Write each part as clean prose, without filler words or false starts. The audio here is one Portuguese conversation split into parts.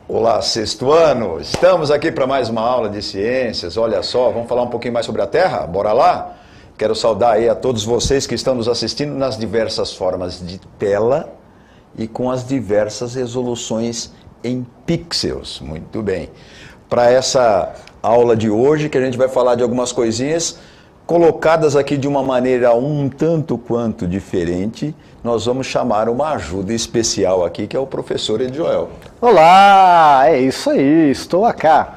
Olá, sexto ano! Estamos aqui para mais uma aula de ciências. Olha só, vamos falar um pouquinho mais sobre a Terra? Bora lá? Quero saudar aí a todos vocês que estão nos assistindo nas diversas formas de tela e com as diversas resoluções em pixels. Muito bem. Para essa aula de hoje, que a gente vai falar de algumas coisinhas colocadas aqui de uma maneira um tanto quanto diferente, nós vamos chamar uma ajuda especial aqui, que é o professor Edjoel. Olá, é isso aí, estou cá.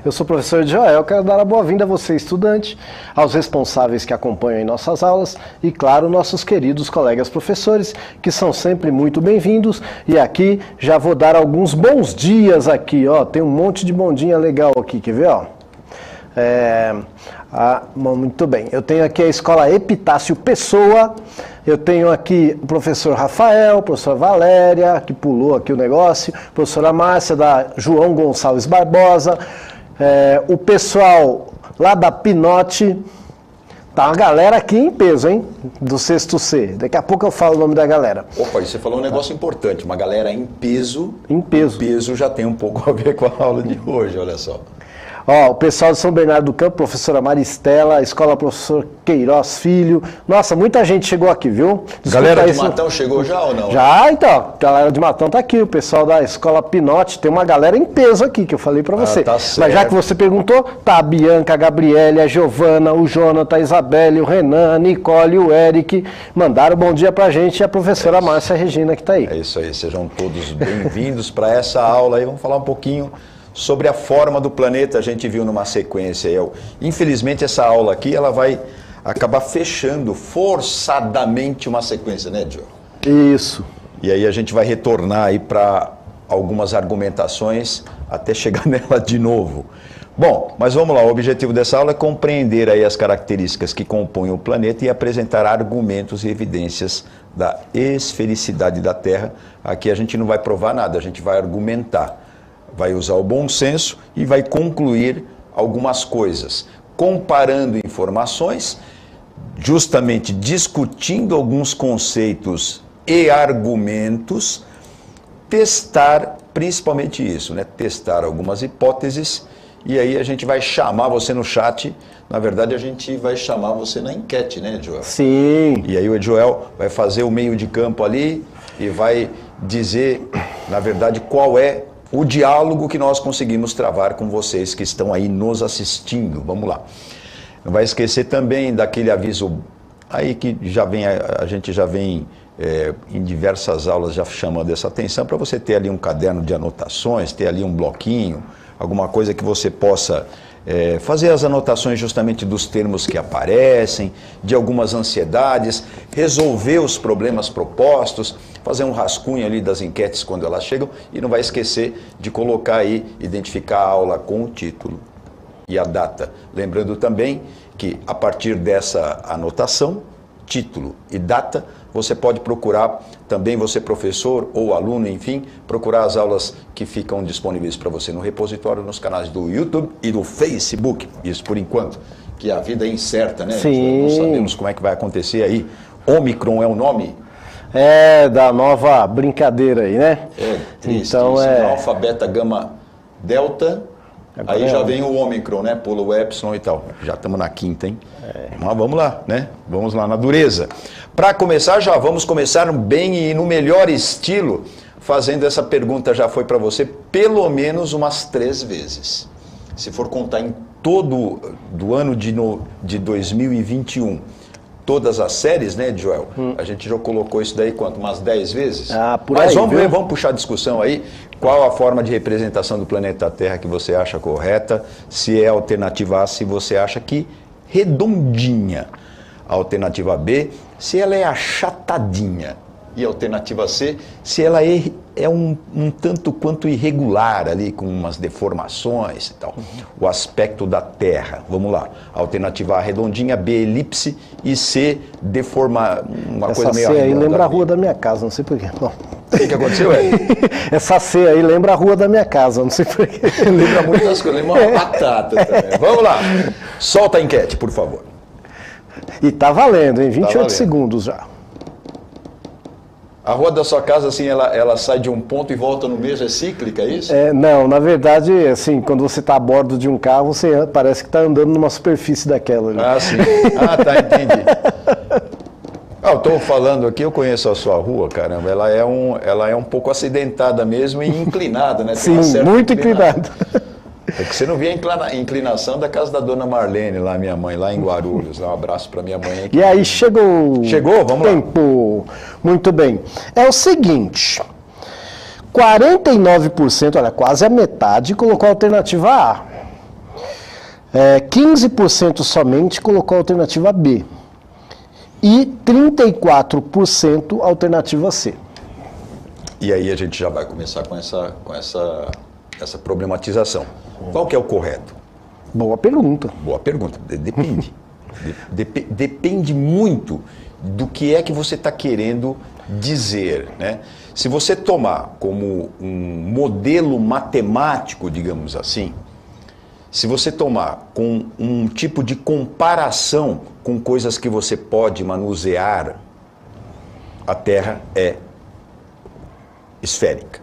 Eu sou o professor Edjoel, quero dar a boa-vinda a você, estudante, aos responsáveis que acompanham em nossas aulas e, claro, nossos queridos colegas professores, que são sempre muito bem-vindos. E aqui já vou dar alguns bons dias aqui, ó, tem um monte de bondinha legal aqui, quer ver, ó? Muito bem, eu tenho aqui a Escola Epitácio Pessoa, eu tenho aqui o professor Rafael, a professora Valéria, que pulou aqui o negócio, a professora Márcia, da João Gonçalves Barbosa, o pessoal lá da Pinote, tá uma galera aqui em peso, hein, do sexto C, daqui a pouco eu falo o nome da galera. Opa, você falou um negócio importante, uma galera em peso. Em peso. Em peso já tem um pouco a ver com a aula de hoje, olha só. Ó, o pessoal de São Bernardo do Campo, professora Maristela, Escola Professor Queiroz Filho. Nossa, muita gente chegou aqui, viu? Desculpa, galera de Matão chegou já ou não? Já, então. A galera de Matão tá aqui, o pessoal da Escola Pinote. Tem uma galera em peso aqui, que eu falei pra você. Tá certo. Mas já que você perguntou, tá a Bianca, a Gabriele, a Giovana, o Jonathan, a Isabelle, o Renan, a Nicole, o Eric. Mandaram bom dia pra gente e a professora Márcia Regina, que tá aí. É isso aí, sejam todos bem-vindos para essa aula aí. Vamos falar um pouquinho sobre a forma do planeta. A gente viu numa sequência. Infelizmente, essa aula aqui ela vai acabar fechando forçadamente uma sequência, né, Diogo? Isso. E aí a gente vai retornar aí para algumas argumentações até chegar nela de novo. Bom, mas vamos lá. O objetivo dessa aula é compreender aí as características que compõem o planeta e apresentar argumentos e evidências da esfericidade da Terra. Aqui a gente não vai provar nada, a gente vai argumentar. Vai usar o bom senso e vai concluir algumas coisas, comparando informações, justamente discutindo alguns conceitos e argumentos, testar principalmente isso, né? Testar algumas hipóteses, e aí a gente vai chamar você no chat. Na verdade, a gente vai chamar você na enquete, né, Edjoel? Sim. E aí o Edjoel vai fazer o meio de campo ali e vai dizer, na verdade, qual é o diálogo que nós conseguimos travar com vocês que estão aí nos assistindo. Vamos lá. Não vai esquecer também daquele aviso aí que já vem, a gente já vem em diversas aulas já chamando essa atenção, para você ter ali um caderno de anotações, ter ali um bloquinho, alguma coisa que você possa fazer as anotações justamente dos termos que aparecem, de algumas ansiedades, resolver os problemas propostos, fazer um rascunho ali das enquetes quando elas chegam, e não vai esquecer de colocar aí, identificar a aula com o título e a data. Lembrando também que a partir dessa anotação, título e data, você pode procurar também, você professor ou aluno, enfim, procurar as aulas que ficam disponíveis para você no repositório, nos canais do YouTube e do Facebook. Isso por enquanto, que a vida é incerta, né? Sim. Não sabemos como é que vai acontecer aí. Ômicron é o nome? É, da nova brincadeira aí, né? É triste. Então, alfa, beta, gama, delta. Aí já vem o Ômicron, né? Pula o Epsilon e tal. Já estamos na quinta, hein? Mas vamos lá, né? Vamos lá na dureza. Para começar, já vamos começar bem e no melhor estilo, fazendo essa pergunta. Já foi para você pelo menos umas 3 vezes. Se for contar em todo do ano de 2021, todas as séries, né, Joel? A gente já colocou isso daí quanto? Umas 10 vezes? Por Mas aí, vamos ver, viu? vamos puxar a discussão aí. Qual a forma de representação do planeta Terra que você acha correta? Se é a alternativa A, se você acha que redondinha. A alternativa B, se ela é achatadinha. E a alternativa C, se ela é um tanto quanto irregular ali, com umas deformações e tal. O aspecto da Terra. Vamos lá. Alternativa A, redondinha, B, elipse e C, deforma, uma Essa coisa meio C aí arredonda lembra a ali. rua da minha casa, não sei porquê. O que aconteceu, Essa C aí lembra a rua da minha casa, não sei porquê. Lembra muito das coisas, lembra uma batata também. Vamos lá. Solta a enquete, por favor. E tá valendo, em 28 valendo. segundos já. A rua da sua casa, assim, ela sai de um ponto e volta no mesmo, é cíclica, é isso? Não, na verdade, assim, quando você está a bordo de um carro, você parece que está andando numa superfície daquela. Ali. Ah, sim. Ah, tá, entendi. Eu estou falando aqui, eu conheço a sua rua, caramba, ela é um pouco acidentada mesmo e inclinada, né? Tem Sim, muito inclinada. É que você não via a inclinação da casa da dona Marlene, lá, minha mãe, lá em Guarulhos. Um abraço para minha mãe aqui. E aí chegou. Chegou? Vamos tempo. Lá. Muito bem. É o seguinte: 49%, olha, quase a metade, colocou a alternativa A. 15% somente colocou a alternativa B. E 34% a alternativa C. E aí a gente já vai começar com essa problematização. Qual que é o correto? Boa pergunta. Boa pergunta. Depende. Depende muito do que é que você está querendo dizer, né? Se você tomar como um modelo matemático, digamos assim, se você tomar com um tipo de comparação com coisas que você pode manusear, a Terra é esférica.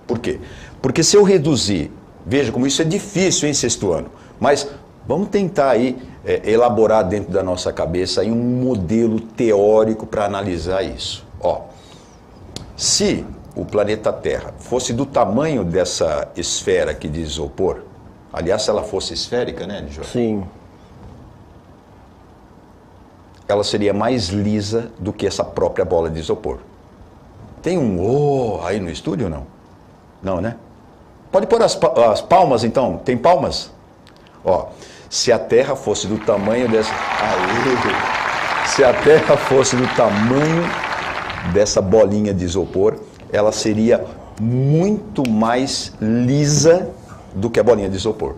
Por quê? Porque se eu reduzir, veja como isso é difícil, hein, sexto ano, mas vamos tentar aí elaborar dentro da nossa cabeça aí um modelo teórico para analisar isso. Ó, se o planeta Terra fosse do tamanho dessa esfera aqui de isopor, aliás, se ela fosse esférica, né, Djalma? Sim. Ela seria mais lisa do que essa própria bola de isopor. Tem um aí no estúdio ou não? Não, né? Pode pôr as palmas, então. Tem palmas? Ó, se a Terra fosse do tamanho dessa... Se a Terra fosse do tamanho dessa bolinha de isopor, ela seria muito mais lisa do que a bolinha de isopor.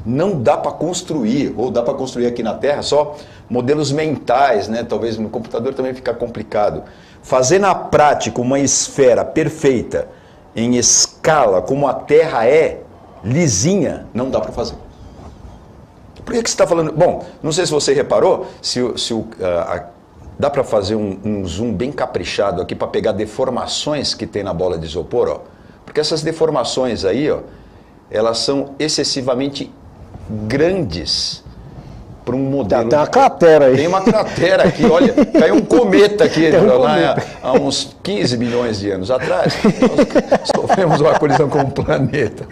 Não dá para construir, ou dá para construir aqui na Terra só modelos mentais, né? Talvez no computador também fica complicado. Fazer na prática uma esfera perfeita, em escala, como a Terra é, lisinha, não dá para fazer. Por que você está falando? Bom, não sei se você reparou, dá para fazer um zoom bem caprichado aqui para pegar deformações que tem na bola de isopor, ó. Porque essas deformações aí, ó, elas são excessivamente grandes para um modelo. Tem uma cratera aí. Tem uma cratera aqui, olha, caiu um cometa aqui lá há uns 15 milhões de anos atrás. Nós sofremos uma colisão com um planeta,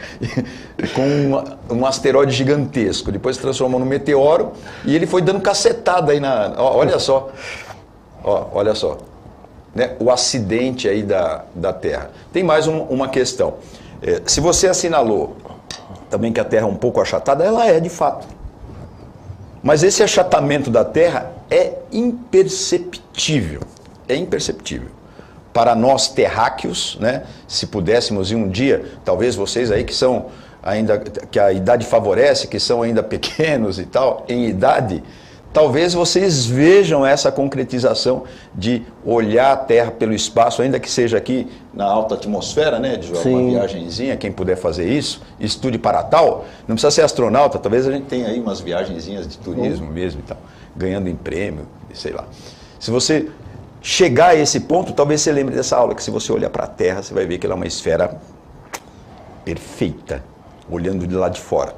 com um asteroide gigantesco. Depois se transformou num meteoro e ele foi dando cacetada aí olha só. Ó, olha só. Né, o acidente aí da Terra. Tem mais uma questão. Se você assinalou também que a Terra é um pouco achatada, ela é de fato. Mas esse achatamento da Terra é imperceptível. É imperceptível. Para nós terráqueos, né, se pudéssemos ir um dia, talvez vocês aí que são ainda, que a idade favorece, que são ainda pequenos e tal, em idade, talvez vocês vejam essa concretização de olhar a Terra pelo espaço, ainda que seja aqui na alta atmosfera, né, de uma viagenzinha, quem puder fazer isso, estude para tal, não precisa ser astronauta, talvez a gente tenha aí umas viagenzinhas de turismo mesmo e tal, ganhando em prêmio, sei lá. Se você chegar a esse ponto, talvez você lembre dessa aula, que se você olhar para a Terra, você vai ver que ela é uma esfera perfeita, olhando de lá de fora.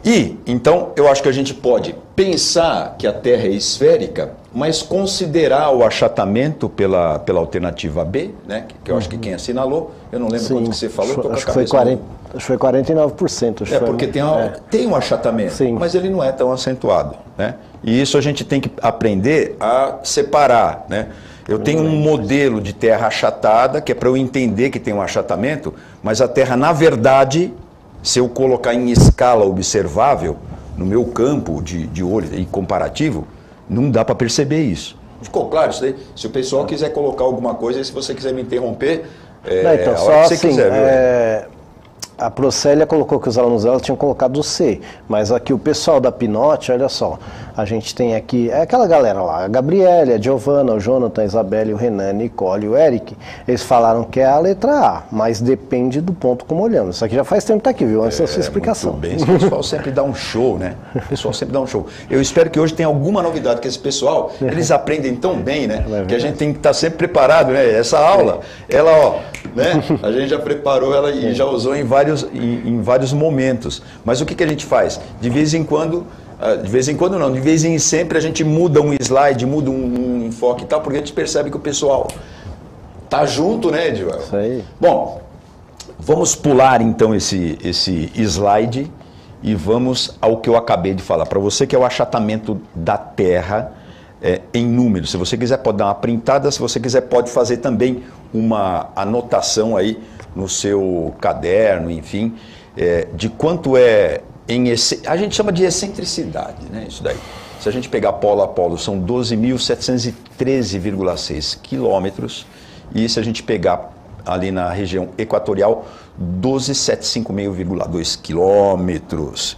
E, então, eu acho que a gente pode pensar que a Terra é esférica, mas considerar o achatamento pela alternativa B, né? Que eu acho que quem assinalou, eu não lembro quanto que você falou. Acho que foi 49%. Porque tem um achatamento, mas ele não é tão acentuado, né? E isso a gente tem que aprender a separar, né? Eu tenho um modelo de Terra achatada, que é para eu entender que tem um achatamento, mas a Terra, na verdade, se eu colocar em escala observável, no meu campo de olho e comparativo, não dá para perceber isso. Ficou claro isso daí? Se o pessoal quiser colocar alguma coisa, se você quiser me interromper, então, a só hora que você assim, quiser, viu? A Procélia colocou que os alunos dela tinham colocado o C, mas aqui o pessoal da Pinote, olha só, a gente tem aqui, é aquela galera lá, a Gabriele, a Giovana, o Jonathan, a Isabelle, o Renan, a Nicole e o Eric, eles falaram que é a letra A, mas depende do ponto como olhamos. Isso aqui já faz tempo que tá aqui, viu? Antes da sua explicação. Muito bem, esse pessoal sempre dá um show, né? O pessoal sempre dá um show. Eu espero que hoje tenha alguma novidade, que esse pessoal, eles aprendem tão bem, né? Que a gente tem que estar sempre preparado, né? Essa aula, ela, ó, né? A gente já preparou ela e já usou em vários momentos. Mas o que a gente faz? De vez em quando não, de vez em sempre a gente muda um slide, muda um enfoque e tal, porque a gente percebe que o pessoal tá junto, né, Edil? Isso aí. Bom, vamos pular então esse slide e vamos ao que eu acabei de falar. Para você que é o achatamento da Terra em números. Se você quiser pode dar uma printada, se você quiser pode fazer também uma anotação aí no seu caderno, enfim, de quanto é a gente chama de excentricidade, né? Isso daí. Se a gente pegar polo a polo, são 12.713,6 quilômetros, e se a gente pegar ali na região equatorial, 12.756,2 quilômetros.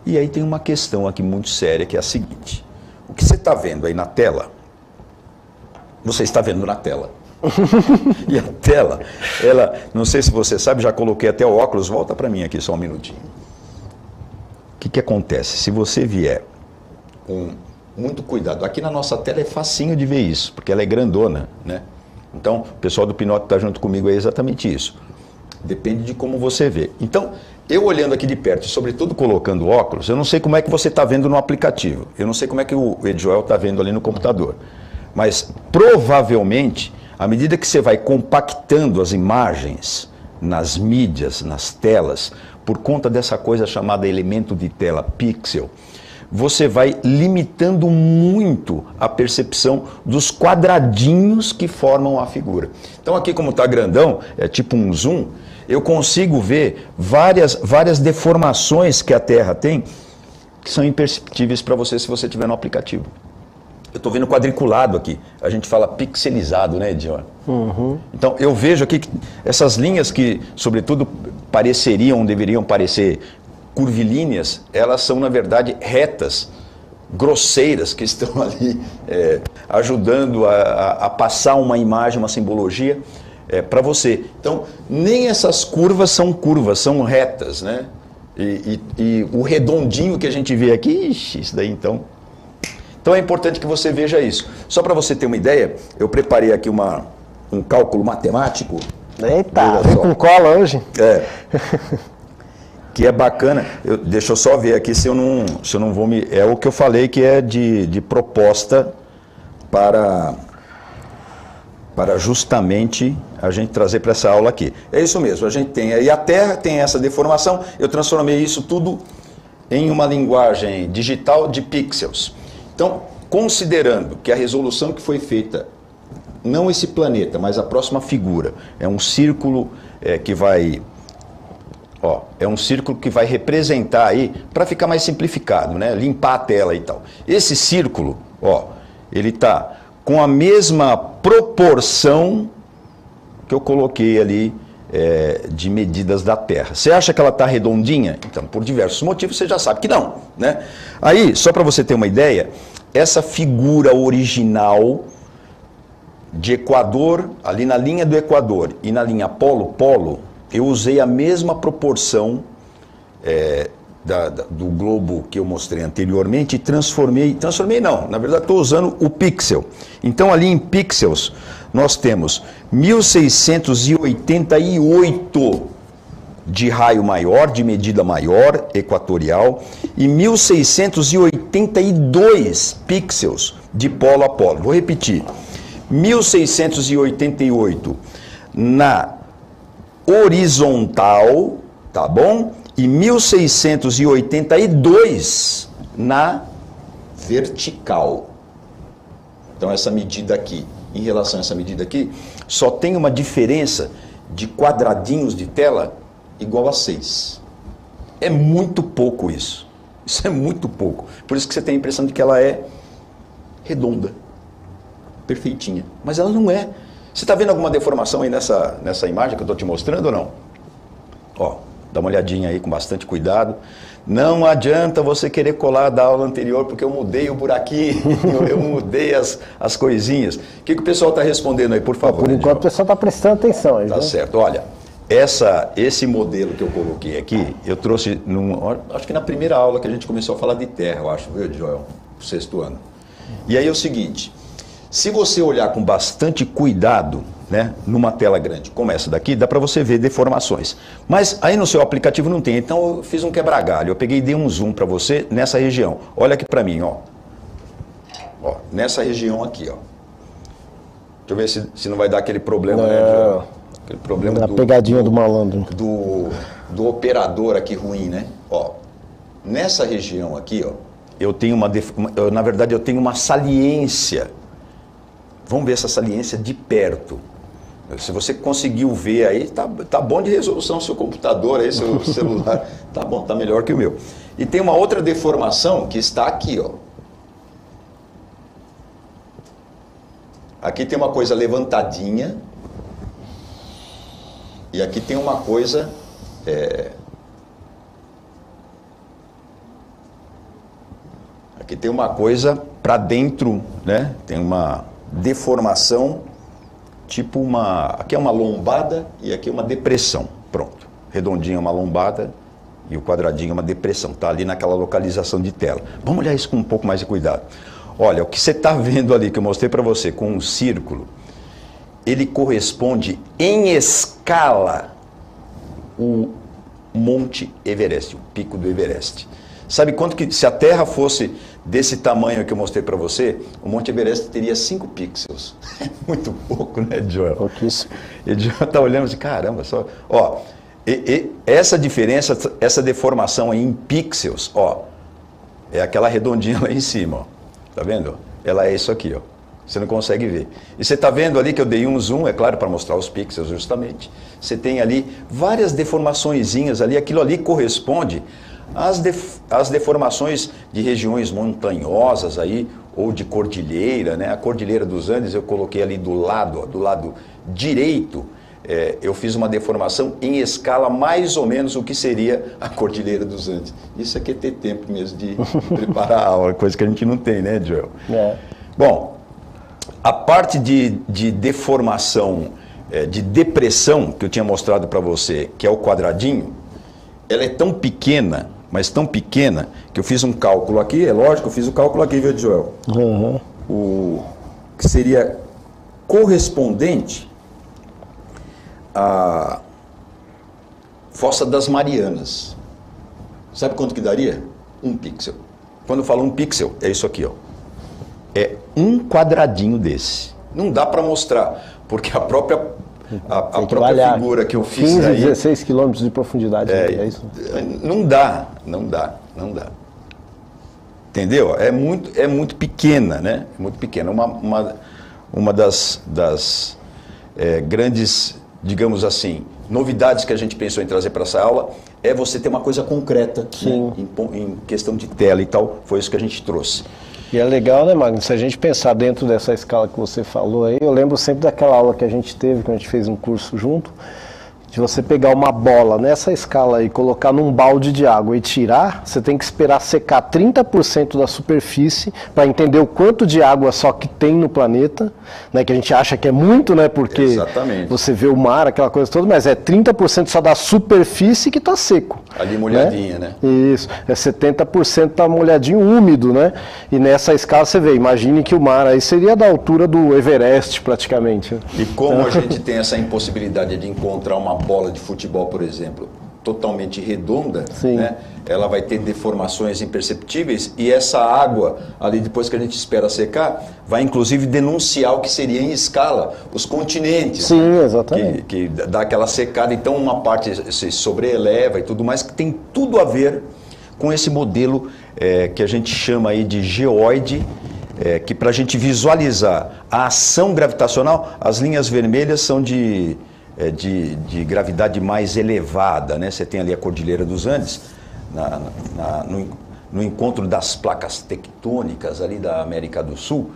E aí tem uma questão aqui muito séria, que é a seguinte: o que você está vendo aí na tela, você está vendo na tela. E a tela, ela, não sei se você sabe, já coloquei até o óculos, volta para mim aqui só um minutinho. O que acontece? Se você vier com muito cuidado, aqui na nossa tela é facinho de ver isso, porque ela é grandona, né? Então, o pessoal do Pinote está junto comigo, é exatamente isso. Depende de como você vê. Então, eu olhando aqui de perto, e sobretudo colocando óculos, eu não sei como é que você está vendo no aplicativo, eu não sei como é que o Edjoel está vendo ali no computador, mas provavelmente, à medida que você vai compactando as imagens nas mídias, nas telas, por conta dessa coisa chamada elemento de tela pixel, você vai limitando muito a percepção dos quadradinhos que formam a figura. Então aqui, como está grandão, é tipo um zoom, eu consigo ver várias deformações que a Terra tem, que são imperceptíveis para você se você estiver no aplicativo. Eu estou vendo quadriculado aqui. A gente fala pixelizado, né, Edior? Uhum. Então, eu vejo aqui que essas linhas que, sobretudo, deveriam parecer curvilíneas, elas são, na verdade, retas, grosseiras, que estão ali ajudando a passar uma imagem, uma simbologia para você. Então, nem essas curvas, são retas, né? E o redondinho que a gente vê aqui, isso daí, então... Então é importante que você veja isso. Só para você ter uma ideia, eu preparei aqui um cálculo matemático. Eita, vem com cola hoje? Que é bacana. Deixa eu só ver aqui se eu não vou me... É o que eu falei que é de proposta para justamente a gente trazer para essa aula aqui. É isso mesmo, a gente tem aí a Terra, tem essa deformação, eu transformei isso tudo em uma linguagem digital de pixels. Então, considerando que a resolução que foi feita, não esse planeta, mas a próxima figura, é um círculo que vai... é um círculo que vai representar aí, para ficar mais simplificado, né? Limpar a tela e tal. Esse círculo, ele está com a mesma proporção que eu coloquei ali de medidas da Terra. Você acha que ela está redondinha? Então, por diversos motivos, você já sabe que não, né? Aí, só para você ter uma ideia, essa figura original de Equador, ali na linha do Equador e na linha polo-polo, eu usei a mesma proporção do globo que eu mostrei anteriormente e transformei não, na verdade estou usando o pixel. Então ali em pixels nós temos 1688 de raio maior, de medida maior, equatorial, e 1682 pixels de polo a polo. Vou repetir, 1688 na horizontal, tá bom? E 1682 na vertical. Então essa medida aqui, em relação a essa medida aqui, só tem uma diferença de quadradinhos de tela igual a 6. É muito pouco isso. Isso é muito pouco. Por isso que você tem a impressão de que ela é redonda, perfeitinha. Mas ela não é. Você está vendo alguma deformação aí nessa imagem que eu estou te mostrando ou não? Dá uma olhadinha aí com bastante cuidado. Não adianta você querer colar da aula anterior, porque eu mudei o buraquinho, eu mudei as coisinhas. O que o pessoal está respondendo aí, por favor? Por enquanto o pessoal está prestando atenção aí. Tá certo. Olha, esse modelo que eu coloquei aqui, eu trouxe, acho que na primeira aula que a gente começou a falar de terra, eu acho, viu, Joel? No 6º ano. E aí é o seguinte, se você olhar com bastante cuidado, né, numa tela grande como essa daqui, dá para você ver deformações. Mas aí no seu aplicativo não tem, então eu fiz um quebra-galho, eu peguei e dei um zoom para você nessa região. Olha aqui para mim, ó. Ó, nessa região aqui, ó. Deixa eu ver se não vai dar aquele problema, né, Joel? Aquele problema pegadinha do malandro. Do operador aqui ruim, né? Ó, nessa região aqui, ó, eu tenho na verdade eu tenho uma saliência. Vamos ver essa saliência de perto. Se você conseguiu ver aí, tá bom de resolução seu computador aí, seu celular, tá bom, tá melhor que o meu. E tem uma outra deformação que está aqui, ó. Aqui tem uma coisa levantadinha. E aqui tem uma coisa... Aqui tem uma coisa para dentro, né? Tem uma deformação, tipo aqui é uma lombada e aqui é uma depressão. Pronto. Redondinho é uma lombada e o quadradinho é uma depressão. Tá ali naquela localização de tela. Vamos olhar isso com um pouco mais de cuidado. Olha, o que você está vendo ali, que eu mostrei para você, com um círculo, ele corresponde em escala o Monte Everest, o pico do Everest. Sabe quanto que, se a Terra fosse desse tamanho que eu mostrei para você, o Monte Everest teria 5 pixels. É muito pouco, né, Joel? Pouquíssimo. E o Joel está olhando assim, caramba, só... Ó, essa diferença, essa deformação aí em pixels, ó, é aquela redondinha lá em cima, ó. Tá vendo? Ela é isso aqui, ó. Você não consegue ver. E você está vendo ali que eu dei um zoom, é claro, para mostrar os pixels justamente. Você tem ali várias deformaçõezinhas ali, aquilo ali corresponde às deformações de regiões montanhosas aí, ou de cordilheira, né? A Cordilheira dos Andes eu coloquei ali do lado, ó, do lado direito, eu fiz uma deformação em escala mais ou menos o que seria a Cordilheira dos Andes. Isso aqui é ter tempo mesmo de preparar a aula, coisa que a gente não tem, né, Joel? É. Bom, a parte de deformação, de depressão, que eu tinha mostrado para você, que é o quadradinho, ela é tão pequena, mas tão pequena, que eu fiz um cálculo aqui, é lógico, eu fiz o cálculo aqui, viu, Joel? Uhum. O que seria correspondente à Fossa das Marianas. Sabe quanto que daria? 1 pixel. Quando eu falo 1 pixel, é isso aqui, ó. É um quadradinho desse. Não dá para mostrar, porque a própria figura que eu fiz 15, aí... 16 quilômetros de profundidade, é isso? Não dá. Entendeu? É muito pequena, né? É muito pequena. Uma das grandes, digamos assim, novidades que a gente pensou em trazer para essa aula é você ter uma coisa concreta, né? Em questão de tela e tal. Foi isso que a gente trouxe. E é legal, né, Magno? Se a gente pensar dentro dessa escala que você falou aí, eu lembro sempre daquela aula que a gente teve, quando a gente fez um curso junto, de você pegar uma bola nessa escala aí, colocar num balde de água e tirar, você tem que esperar secar 30% da superfície para entender o quanto de água só que tem no planeta, né, que a gente acha que é muito, né, porque Exatamente. Você vê o mar, aquela coisa toda, mas é 30% só da superfície que está seco. Ali molhadinha, né? Isso, é 70% tá molhadinho, úmido, né? E nessa escala você vê, imagine que o mar aí seria da altura do Everest praticamente. E como a gente tem essa impossibilidade de encontrar uma bola de futebol, por exemplo, totalmente redonda, né? Ela vai ter deformações imperceptíveis e essa água, ali depois que a gente espera secar, vai inclusive denunciar o que seria em escala, os continentes. Sim, exatamente. Que dá aquela secada, então uma parte se sobreeleva e tudo mais, que tem tudo a ver com esse modelo que a gente chama aí de geoide, que para a gente visualizar a ação gravitacional, as linhas vermelhas são de gravidade mais elevada, né? Você tem ali a Cordilheira dos Andes, no encontro das placas tectônicas ali da América do Sul,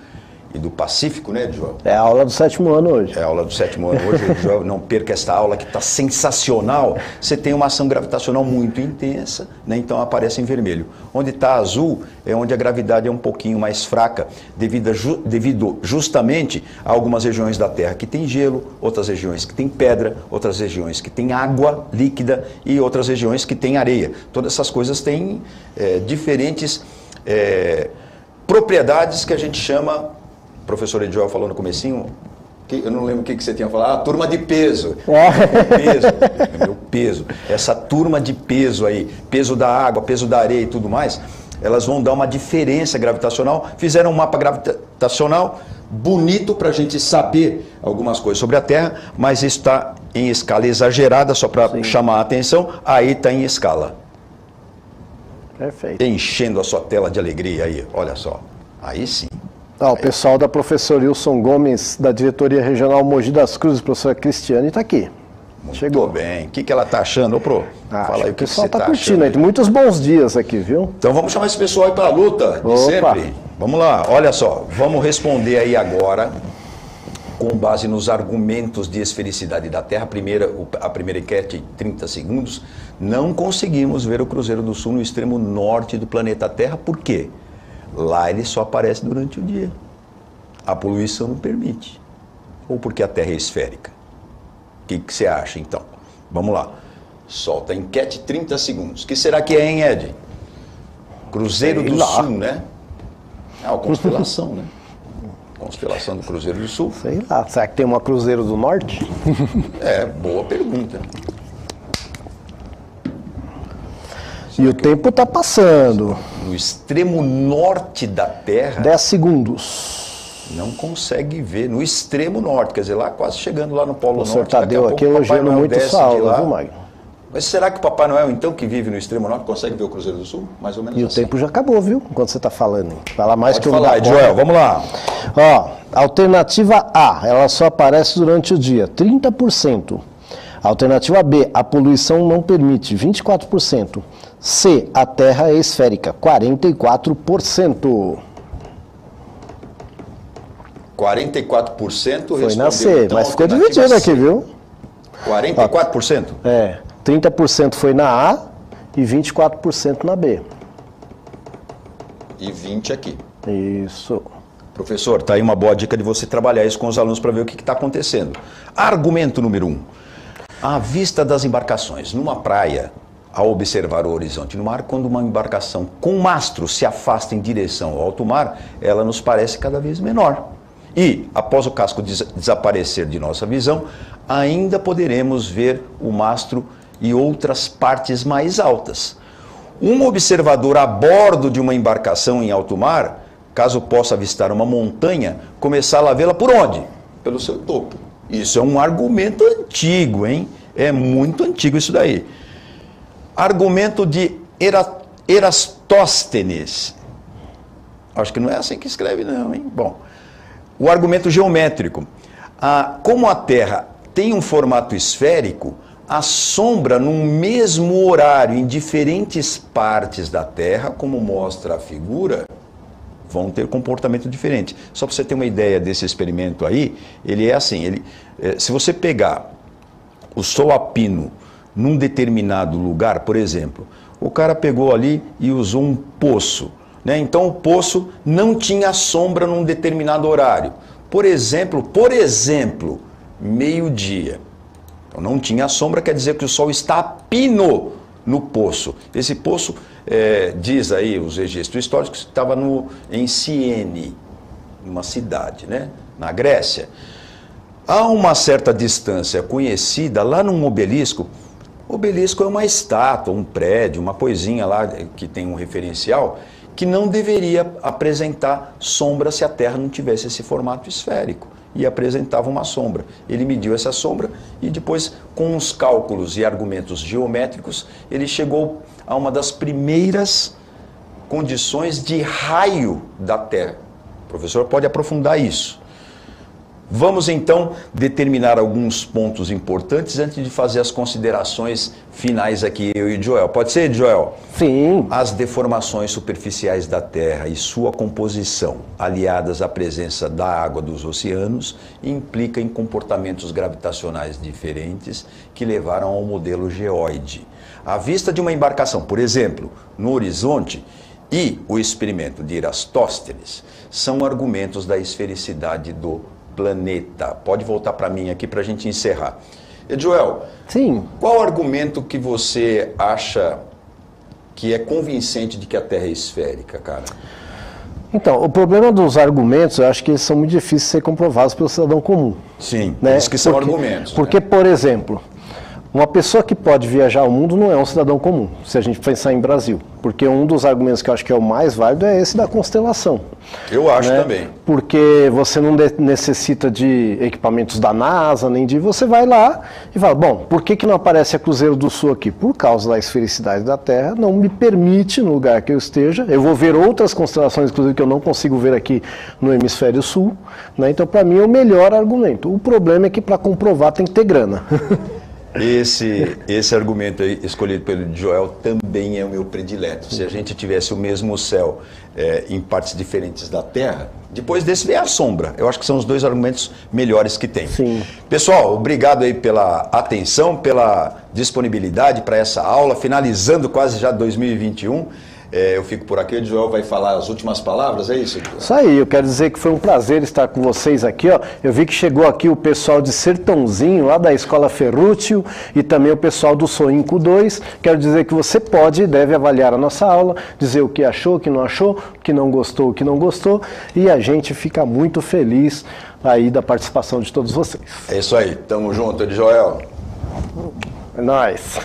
e do Pacífico, né, Joel? É a aula do 7º ano hoje. É a aula do 7º ano hoje, Joel, não perca esta aula que está sensacional. Você tem uma ação gravitacional muito intensa, né, então aparece em vermelho. Onde está azul é onde a gravidade é um pouquinho mais fraca, devido justamente a algumas regiões da Terra que tem gelo, outras regiões que tem pedra, outras regiões que tem água líquida e outras regiões que tem areia. Todas essas coisas têm diferentes propriedades que a gente chama, o professor Edjoel falou no comecinho, eu não lembro o que você tinha falado, turma de peso. Meu peso. Essa turma de peso aí, peso da água, peso da areia e tudo mais, elas vão dar uma diferença gravitacional. Fizeram um mapa gravitacional bonito para a gente saber algumas coisas sobre a Terra, mas isso está em escala exagerada, só para chamar a atenção, aí está em escala. Perfeito. Enchendo a sua tela de alegria aí, olha só. Aí sim. O pessoal da professor Wilson Gomes, da Diretoria Regional Mogi das Cruzes, professora Cristiane, está aqui. Chegou. Muito bem. O que ela está achando, ô Pro? Fala aí o que você está curtindo. Tem muitos bons dias aqui, viu? Então vamos chamar esse pessoal aí para a luta de sempre. Vamos lá, olha só. Vamos responder aí agora, com base nos argumentos de esfericidade da Terra. A primeira enquete, 30 segundos. Não conseguimos ver o Cruzeiro do Sul no extremo norte do planeta Terra. Por quê? Lá ele só aparece durante o dia. A poluição não permite. Ou porque a Terra é esférica? O que você acha, então? Vamos lá. Solta a enquete, 30 segundos. O que será que é, hein, Ed? Cruzeiro do Sul, né? É uma constelação, né? Constelação do Cruzeiro do Sul. Sei lá. Será que tem uma Cruzeiro do Norte? Boa pergunta. E o tempo está passando. No extremo norte da Terra... 10 segundos. Não consegue ver. No extremo norte, quer dizer, lá quase chegando lá no Polo Norte. O senhor Tadeu aqui elogiando muito sua aula, viu, Magno? Mas será que o Papai Noel, então, que vive no extremo norte, consegue ver o Cruzeiro do Sul? Mais ou menos assim. E o tempo já acabou, viu? Enquanto você está falando. Fala mais que eu vou falar, Joel, vamos lá. Alternativa A, ela só aparece durante o dia, 30%. Alternativa B, a poluição não permite, 24%. C, a Terra é esférica, 44%. 44% foi na C, então, mas ficou dividido aqui, viu? 44%? 30% foi na A e 24% na B. E 20% aqui. Isso. Professor, tá aí uma boa dica de você trabalhar isso com os alunos para ver o que está acontecendo. Argumento número 1. À vista das embarcações, numa praia, ao observar o horizonte no mar, quando uma embarcação com mastro se afasta em direção ao alto mar, ela nos parece cada vez menor. E, após o casco desaparecer de nossa visão, ainda poderemos ver o mastro e outras partes mais altas. Um observador a bordo de uma embarcação em alto mar, caso possa avistar uma montanha, começar a vê-la por onde? Pelo seu topo. Isso é um argumento antigo, hein? É muito antigo isso daí. Argumento de Eratóstenes. Acho que não é assim que escreve, não, hein? Bom, o argumento geométrico. Como a Terra tem um formato esférico, a sombra, num mesmo horário, em diferentes partes da Terra, como mostra a figura, vão ter comportamento diferente. Só para você ter uma ideia desse experimento aí, ele é assim, se você pegar o Sol a pino num determinado lugar, por exemplo, o cara pegou ali e usou um poço, né? Então o poço não tinha sombra num determinado horário. Por exemplo, meio-dia. Então não tinha sombra, quer dizer que o Sol está a pino no poço. Esse poço, diz aí os registros históricos, estava em Siene, uma cidade, né? Na Grécia. Há uma certa distância conhecida, lá num obelisco. O obelisco é uma estátua, um prédio, uma coisinha lá que tem um referencial, que não deveria apresentar sombra se a Terra não tivesse esse formato esférico. E apresentava uma sombra. Ele mediu essa sombra e depois, com os cálculos e argumentos geométricos, ele chegou a uma das primeiras condições de raio da Terra. O professor pode aprofundar isso. Vamos então determinar alguns pontos importantes antes de fazer as considerações finais aqui, eu e Joel. Pode ser, Joel? Sim. As deformações superficiais da Terra e sua composição, aliadas à presença da água dos oceanos, implica em comportamentos gravitacionais diferentes que levaram ao modelo geóide. A vista de uma embarcação, por exemplo, no horizonte, e o experimento de Erastóstenes são argumentos da esfericidade do planeta. Pode voltar para mim aqui para a gente encerrar. Joel, sim. Qual argumento que você acha que é convincente de que a Terra é esférica, cara? Então, o problema dos argumentos, eu acho que eles são muito difíceis de ser comprovados pelo cidadão comum. Sim, né? Isso que são argumentos. Porque, por exemplo, uma pessoa que pode viajar ao mundo não é um cidadão comum, se a gente pensar em Brasil. Porque um dos argumentos que eu acho que é o mais válido é esse da constelação. Eu acho também. Porque você não necessita de equipamentos da NASA, nem de... Você vai lá e fala, bom, por que não aparece a Cruzeiro do Sul aqui? Por causa da esfericidade da Terra, não me permite, no lugar que eu esteja, eu vou ver outras constelações, inclusive, que eu não consigo ver aqui no hemisfério sul. Né? Então, para mim, é o melhor argumento. O problema é que para comprovar tem que ter grana. Esse argumento aí, escolhido pelo Joel, também é o meu predileto. Se a gente tivesse o mesmo céu em partes diferentes da Terra, depois desse vem a sombra. Eu acho que são os dois argumentos melhores que tem. Sim. Pessoal, obrigado aí pela atenção, pela disponibilidade para essa aula, finalizando quase já 2021. Eu fico por aqui, o Joel vai falar as últimas palavras, é isso? Isso aí, eu quero dizer que foi um prazer estar com vocês aqui, ó. Eu vi que chegou aqui o pessoal de Sertãozinho, lá da Escola Ferrúcio, e também o pessoal do Soinco 2. Quero dizer que você pode e deve avaliar a nossa aula, dizer o que achou, o que não achou, o que não gostou, o que não gostou, e a gente fica muito feliz aí da participação de todos vocês. É isso aí, tamo junto, Joel. É nóis.